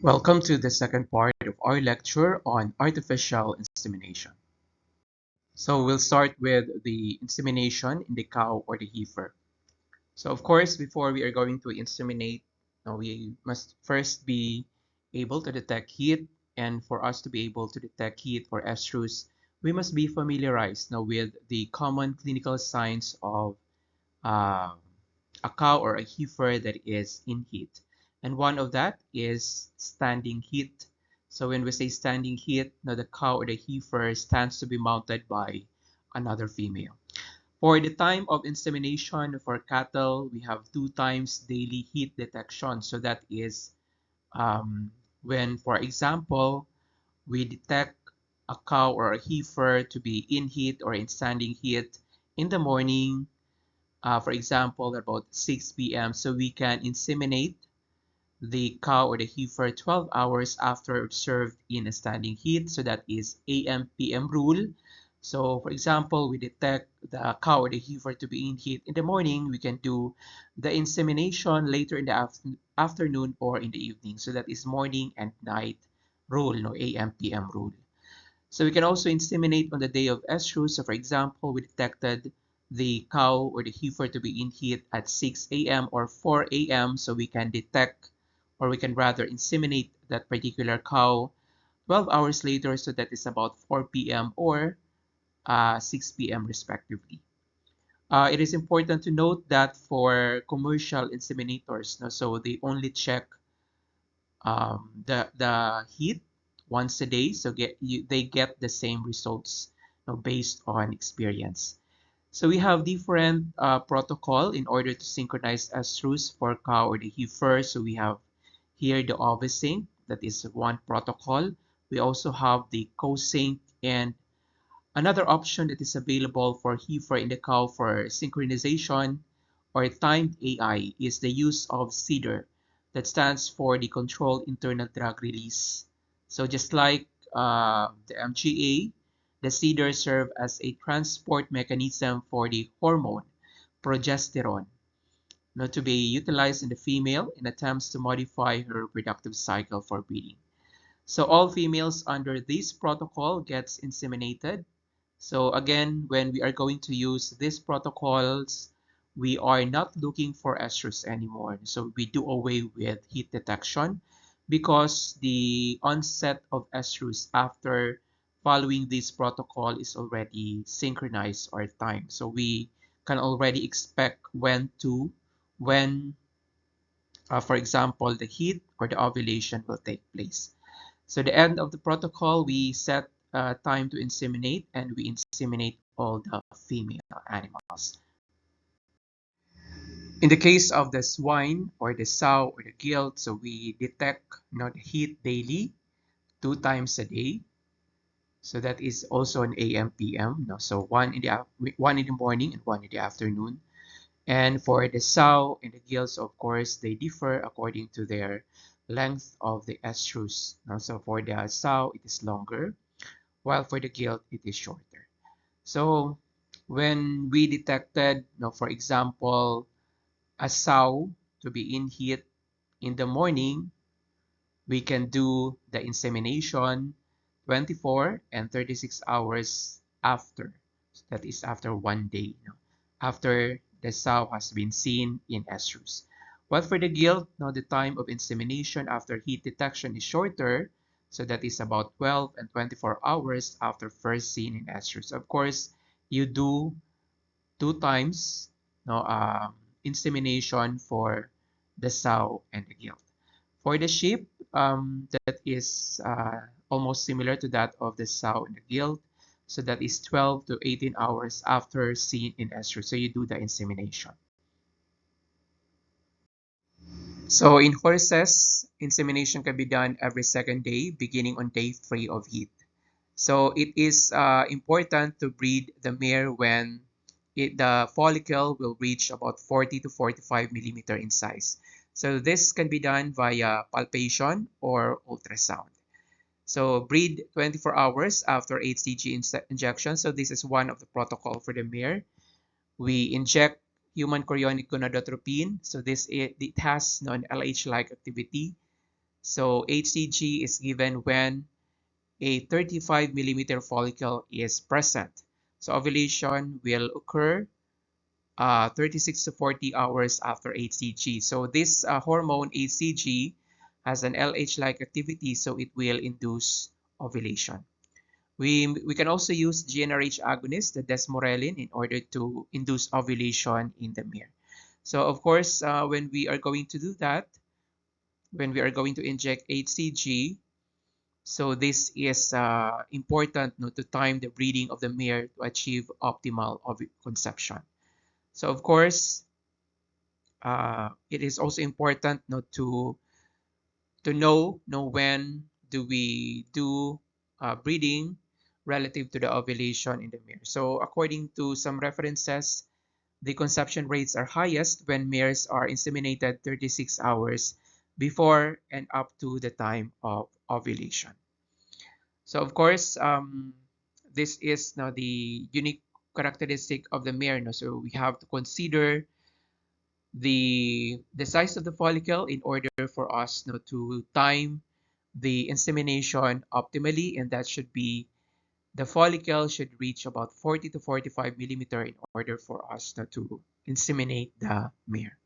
Welcome to the second part of our lecture on artificial insemination. So we'll start with the insemination in the cow or the heifer. So of course, before we are going to inseminate, we must first be able to detect heat. And for us to be able to detect heat or estrus, we must be familiarized now with the common clinical signs of uh, a cow or a heifer that is in heat. And one of that is standing heat. So when we say standing heat, now the cow or the heifer stands to be mounted by another female. For the time of insemination for cattle, we have 2 times daily heat detection. So that is when, for example, we detect a cow or a heifer to be in heat or in standing heat in the morning, for example, about 6 p.m. So we can inseminate the cow or the heifer 12 hours after observed in a standing heat. So that is AM PM rule. So for example, we detect the cow or the heifer to be in heat in the morning, we can do the insemination later in the afternoon or in the evening. So that is morning and night rule, no AM PM rule. So we can also inseminate on the day of estrus. So for example, we detected the cow or the heifer to be in heat at 6 a.m. or 4 a.m. So we can detect, or we can rather inseminate that particular cow 12 hours later. So that is about 4 p.m. or 6 p.m. respectively. It is important to note that for commercial inseminators, no, so they only check the heat once a day, so they get the same results, based on experience. So we have different protocol in order to synchronize estrus for cow or the heifer. So we have here the ovasync, that is one protocol. We also have the co-sync, and another option that is available for heifer and the cow for synchronization or timed AI is the use of CIDR, that stands for the Controlled Internal Drug Release. So just like the MGA, the CIDR serve as a transport mechanism for the hormone progesterone, to be utilized in the female in attempts to modify her reproductive cycle for breeding. So all females under this protocol gets inseminated. So again, when we are going to use these protocols, we are not looking for estrus anymore. So we do away with heat detection because the onset of estrus after following this protocol is already synchronized or timed. So we can already expect when for example, the heat or the ovulation will take place. So the end of the protocol, we set time to inseminate, and we inseminate all the female animals. In the case of the swine or the sow or the gilt, so we detect, the heat daily, 2 times a day. So that is also an AM PM. So one in the morning and one in the afternoon. And for the sow and the gills, of course, they differ according to their length of the estrus. So for the sow, it is longer, while for the gilt, it is shorter. So when we detected, for example, a sow to be in heat in the morning, we can do the insemination 24 and 36 hours after. So that is after one day, after the sow has been seen in estrus. While for the gilt, now the time of insemination after heat detection is shorter, so that is about 12 and 24 hours after first seen in estrus. Of course, you do 2 times, insemination for the sow and the gilt. For the sheep, that is almost similar to that of the sow and the gilt. So that is 12 to 18 hours after seen in estrus. So you do the insemination. So in horses, insemination can be done every second day, beginning on day 3 of heat. So it is important to breed the mare when the follicle will reach about 40 to 45 millimeter in size. So this can be done via palpation or ultrasound. So breed 24 hours after HCG injection. So this is one of the protocol for the mare. We inject human chorionic gonadotropin. So it has an LH-like activity. So HCG is given when a 35 millimeter follicle is present. So ovulation will occur 36 to 40 hours after HCG. So this hormone HCG has an LH-like activity, so it will induce ovulation. We can also use GnRH agonist, the desmorelin, in order to induce ovulation in the mare. So of course, when we are going to do that, when we are going to inject HCG, so this is important, no, to time the breeding of the mare to achieve optimal conception. So of course, it is also important, no, to know when do we do breeding relative to the ovulation in the mare. So according to some references, the conception rates are highest when mares are inseminated 36 hours before and up to the time of ovulation. So of course, this is now the unique characteristic of the mare. No? So we have to consider the size of the follicle in order for us, no, to time the insemination optimally, and that should be the follicle should reach about 40 to 45 millimeter in order for us, no, to inseminate the mare.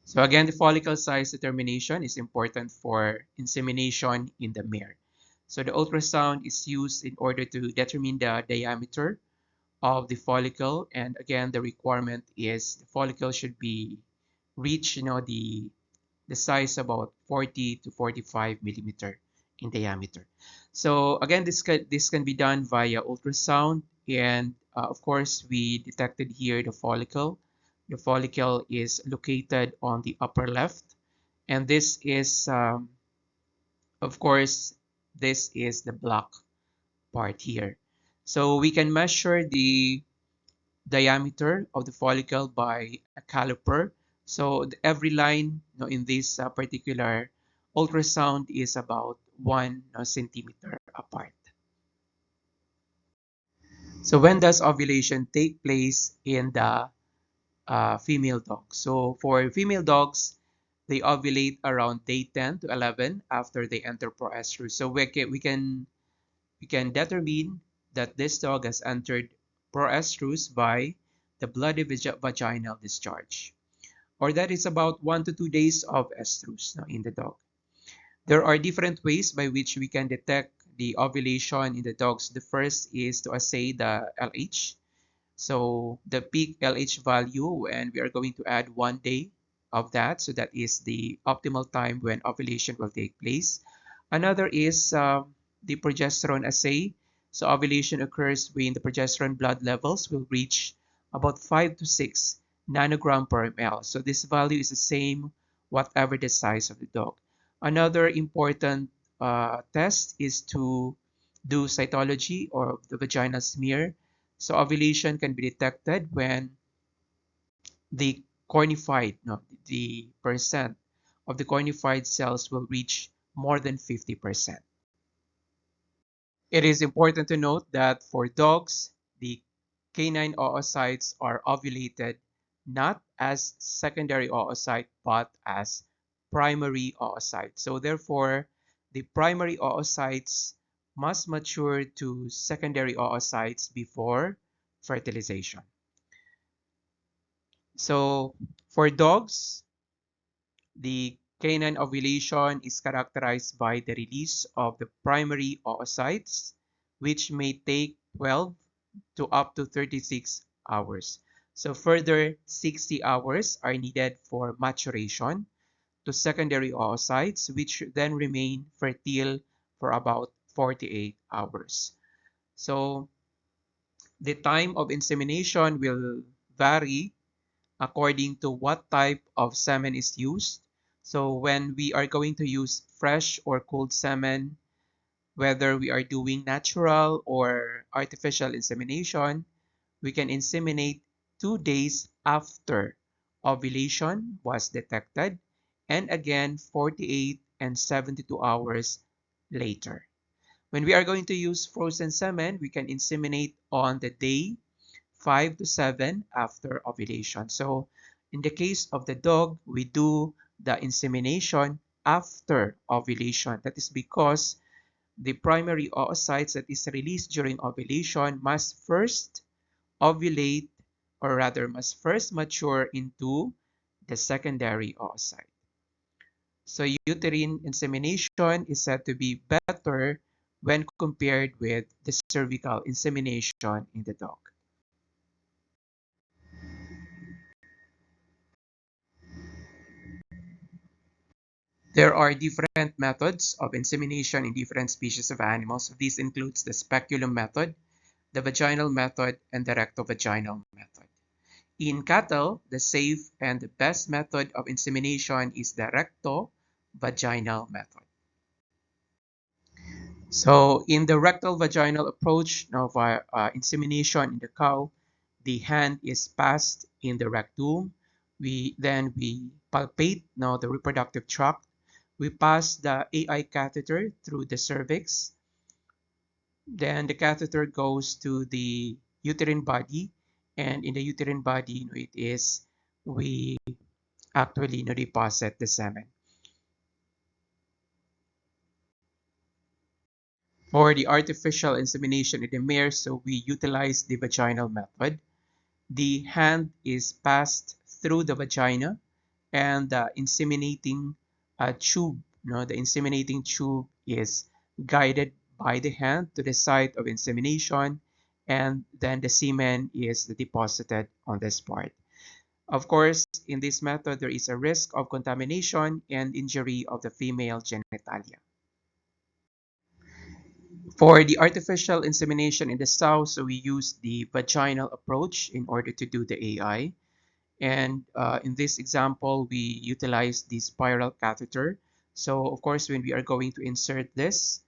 So again, the follicle size determination is important for insemination in the mare. So the ultrasound is used in order to determine the diameter of the follicle, and again, the requirement is the follicle should be reach, the size about 40 to 45 millimeter in diameter. So again, this can be done via ultrasound, and of course we detected here the follicle. The follicle is located on the upper left, and this is of course this is the black part here. So we can measure the diameter of the follicle by a caliper. So every line, in this particular ultrasound is about 1 centimeter apart. So when does ovulation take place in the female dog? So for female dogs, they ovulate around day 10 to 11 after they enter proestrus. So we can determine that this dog has entered proestrus by the bloody vaginal discharge, or that is about 1 to 2 days of estrus now in the dog. There are different ways by which we can detect the ovulation in the dogs. The first is to assay the LH. So the peak LH value, and we are going to add 1 day of that. So that is the optimal time when ovulation will take place. Another is the progesterone assay. So ovulation occurs when the progesterone blood levels will reach about 5 to 6 nanogram per ml. So this value is the same whatever the size of the dog. Another important test is to do cytology or the vaginal smear. So ovulation can be detected when the cornified, no, the percent of the cornified cells will reach more than 50%. It is important to note that for dogs, the canine oocytes are ovulated not as secondary oocyte but as primary oocytes. So therefore, the primary oocytes must mature to secondary oocytes before fertilization. So for dogs, the canine ovulation is characterized by the release of the primary oocytes, which may take 12 to up to 36 hours. So further 60 hours are needed for maturation to secondary oocytes, which then remain fertile for about 48 hours. So the time of insemination will vary according to what type of semen is used. So when we are going to use fresh or cold semen, whether we are doing natural or artificial insemination, we can inseminate 2 days after ovulation was detected, and again 48 and 72 hours later. When we are going to use frozen semen, we can inseminate on the day 5 to 7 after ovulation. So in the case of the dog, we do the insemination after ovulation. That is because the primary oocytes that is released during ovulation must first ovulate, or rather must first mature into the secondary oocyte. So uterine insemination is said to be better when compared with the cervical insemination in the dog. There are different methods of insemination in different species of animals. This includes the speculum method, the vaginal method, and the rectovaginal method. In cattle, the safe and the best method of insemination is the recto-vaginal method. So in the rectal vaginal approach of insemination in the cow, the hand is passed in the rectum. We palpate now the reproductive tract. We pass the AI catheter through the cervix. Then the catheter goes to the uterine body, and in the uterine body, it is we actually deposit the semen. For the artificial insemination in the mare, so we utilize the vaginal method. The hand is passed through the vagina, and the inseminating tube, the inseminating tube is guided by the hand to the site of insemination, and then the semen is deposited on this part. Of course, in this method, there is a risk of contamination and injury of the female genitalia. For the artificial insemination in the sow, so we use the vaginal approach in order to do the AI. And in this example, we utilize the spiral catheter. So of course, when we are going to insert this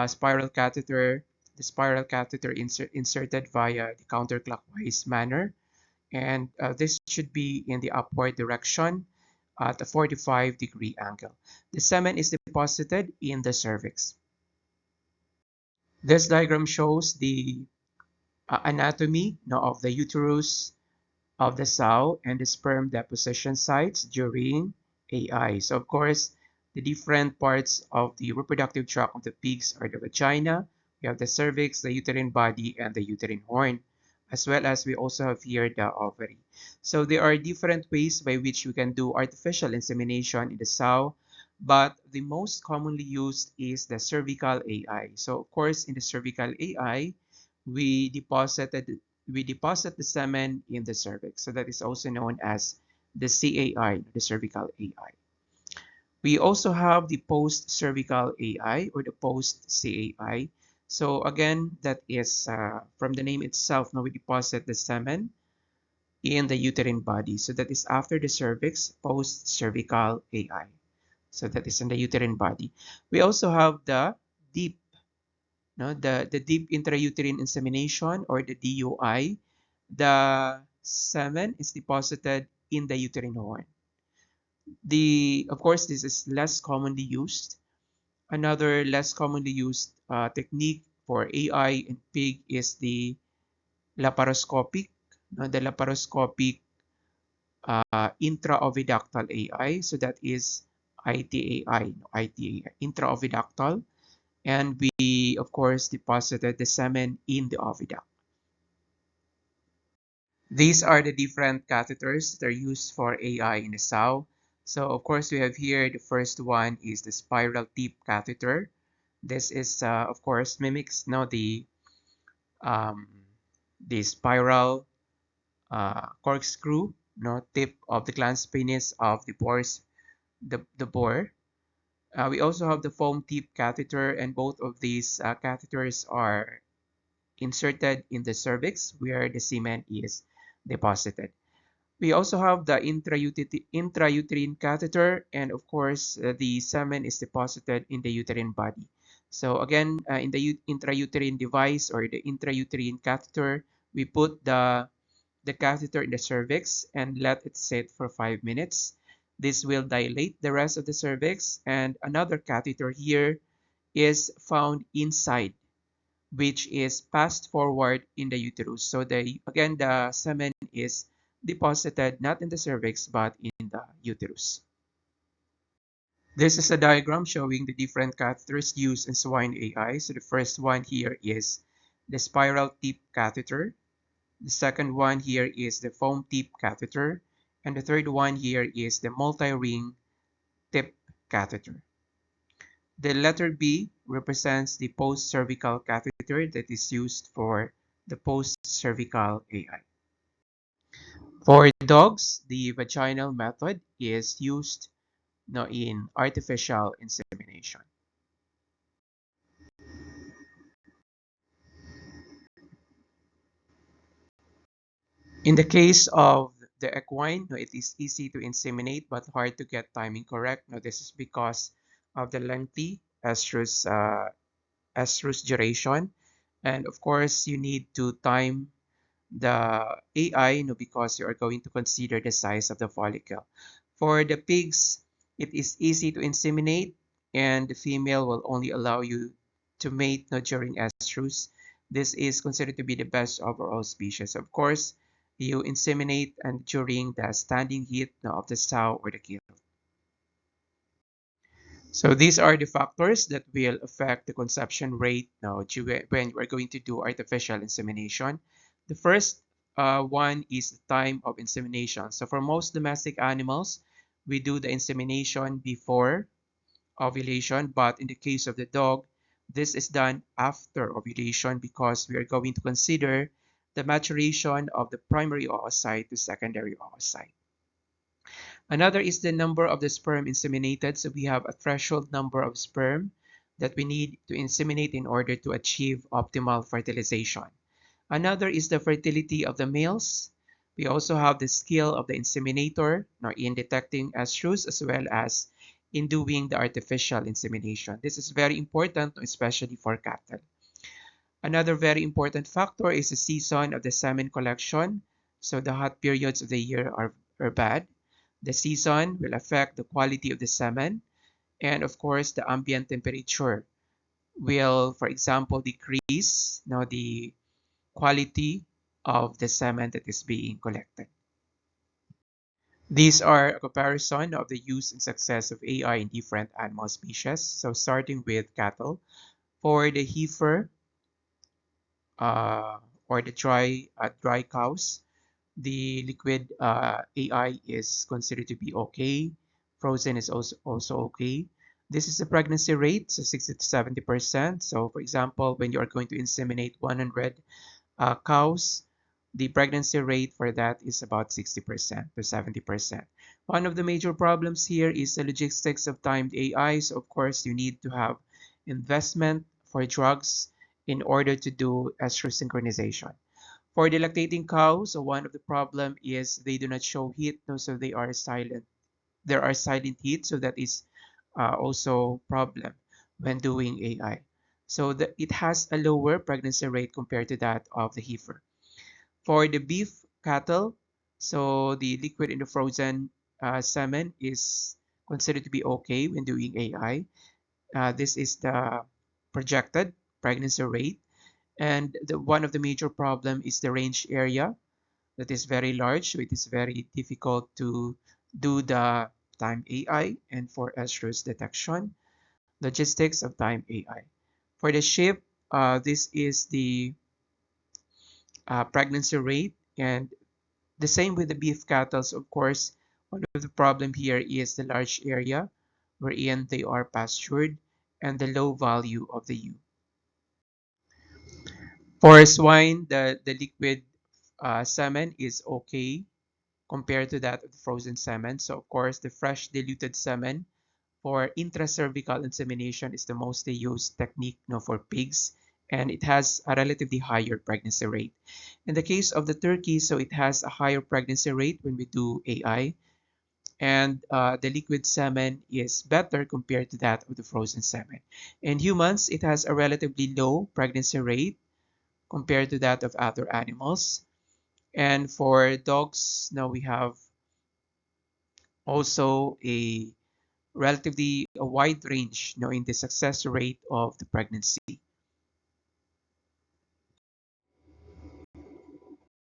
spiral catheter, the spiral catheter inserted via the counterclockwise manner. And this should be in the upward direction at a 45-degree angle. The semen is deposited in the cervix. This diagram shows the anatomy of the uterus of the sow and the sperm deposition sites during AI. So of course, the different parts of the reproductive tract of the pigs are the vagina, we have the cervix, the uterine body, and the uterine horn, as well as we also have here the ovary. So there are different ways by which we can do artificial insemination in the sow, but the most commonly used is the cervical AI. So of course, in the cervical AI, we deposited we deposit the semen in the cervix. So that is also known as the CAI, the cervical AI. We also have the post-cervical AI or the post-CAI. So again, that is from the name itself, now we deposit the semen in the uterine body. So that is after the cervix, post-cervical AI. So that is in the uterine body. We also have the deep, the deep intrauterine insemination or the DUI. The semen is deposited in the uterine horn. Of course, this is less commonly used. Another less commonly used technique for AI and pig is the laparoscopic, the laparoscopic intraoviductal AI. So that is ITAI, intraoviductal. And we, of course, deposited the semen in the oviduct. These are the different catheters that are used for AI in the sow. So of course we have here the first one is the spiral tip catheter. This is of course mimics now um, the spiral corkscrew tip of the glans penis of the boar. We also have the foam tip catheter, and both of these catheters are inserted in the cervix where the semen is deposited. We also have the intrauterine catheter, and of course, the semen is deposited in the uterine body. So again, in the intrauterine device or the intrauterine catheter, we put the catheter in the cervix and let it sit for 5 minutes. This will dilate the rest of the cervix, and another catheter here is found inside, which is passed forward in the uterus. So again, the semen is deposited not in the cervix but in the uterus. This is a diagram showing the different catheters used in swine AI. So the first one here is the spiral tip catheter. The second one here is the foam tip catheter. And the third one here is the multi-ring tip catheter. The letter B represents the post-cervical catheter that is used for the post-cervical AI. For dogs, the vaginal method is used now in artificial insemination. In the case of the equine, no, it is easy to inseminate but hard to get timing correct. No, this is because of the lengthy estrus duration. And of course, you need to time the AI, no, because you are going to consider the size of the follicle. For the pigs, it is easy to inseminate, and the female will only allow you to mate, no, during estrus. This is considered to be the best overall species. Of course, you inseminate and during the standing heat, no, of the sow or the kill. So these are the factors that will affect the conception rate now when we're going to do artificial insemination. The first one is the time of insemination. So for most domestic animals, we do the insemination before ovulation, but in the case of the dog, this is done after ovulation because we are going to consider the maturation of the primary oocyte to secondary oocyte. Another is the number of the sperm inseminated. So we have a threshold number of sperm that we need to inseminate in order to achieve optimal fertilization. Another is the fertility of the males. We also have the skill of the inseminator in detecting estrus as well as in doing the artificial insemination. This is very important, especially for cattle. Another very important factor is the season of the semen collection. So the hot periods of the year are bad. The season will affect the quality of the semen, and of course, the ambient temperature will, for example, decrease the quality of the semen that is being collected. These are a comparison of the use and success of AI in different animal species. So starting with cattle, for the heifer or the dry cows, the liquid AI is considered to be okay. Frozen is also okay. This is the pregnancy rate, so 60 to 70%. So for example, when you are going to inseminate 100 cows, the pregnancy rate for that is about 60% to 70%. One of the major problems here is the logistics of timed AI. So of course, you need to have investment for drugs in order to do estrus synchronization. For the lactating cows, so one of the problem is they do not show heat, no, so they are silent. There are silent heat, so that is also problem when doing AI. So it has a lower pregnancy rate compared to that of the heifer. For the beef cattle, so the liquid in the frozen semen is considered to be okay when doing AI. This is the projected pregnancy rate. And one of the major problem is the range area that is very large, so it is very difficult to do the time AI. And for estrus detection, logistics of time AI. For the sheep, this is the pregnancy rate, and the same with the beef cattle. So of course, one of the problem here is the large area wherein they are pastured and the low value of the U. For swine, the liquid semen is okay compared to that of the frozen semen. So of course, the fresh diluted semen for intracervical insemination is the most used technique for pigs, and it has a relatively higher pregnancy rate. In the case of the turkey, so it has a higher pregnancy rate when we do AI, and the liquid semen is better compared to that of the frozen semen. In humans, it has a relatively low pregnancy rate compared to that of other animals. And for dogs, now we have also a relatively a wide range in the success rate of the pregnancy.